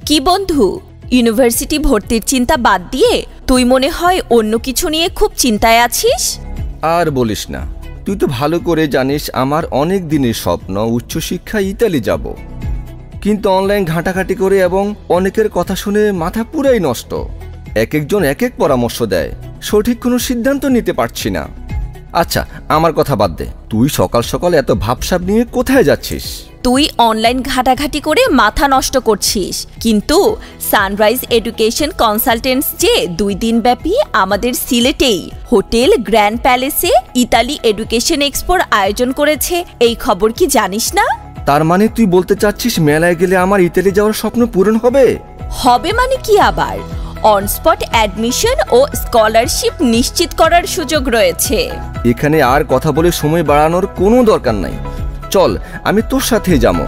কি বন্ধু, ইউনিভার্সিটি ভর্তির চিন্তা বাদ দিয়ে তুই মনে হয় অন্য কিছু নিয়ে খুব চিন্তায় আছিস। আর বলিস না, তুই তো ভালো করে জানিস আমার অনেক দিনের স্বপ্ন উচ্চশিক্ষা ইতালি যাব, কিন্তু অনলাইন ঘাঁটাঘাঁটি করে এবং অনেকের কথা শুনে মাথা পুরাই নষ্ট। এক একজন এক এক পরামর্শ দেয়, সঠিক কোনো সিদ্ধান্ত নিতে পারছি না। আচ্ছা, আমার কথা বাদ দে, তুই সকাল সকাল এত ভাবসাব নিয়ে কোথায় যাচ্ছিস? তুই অনলাইন ঘাটাঘাটি করে মাথা নষ্ট করছিস, কিন্তু সানরাইজ এডুকেশন কনসালটেন্টস যে 2 দিন ব্যাপী আমাদের সিলেটেই হোটেল গ্র্যান্ড প্যালেসে ইতালি এডুকেশন এক্সপোর আয়োজন করেছে, এই খবর কি জানিস না? তার মানে তুই বলতে চাচ্ছিস মেলায় গেলে আমার ইতালি যাওয়ার স্বপ্ন পূরণ হবে? হবে মানে কি, আবার অনস্পট অ্যাডমিশন ও স্কলারশিপ নিশ্চিত করার সুযোগ রয়েছে। এখানে আর কথা বলে সময় বাড়ানোর কোনো দরকার নাই, চল আমি তোর সাথে যাবো।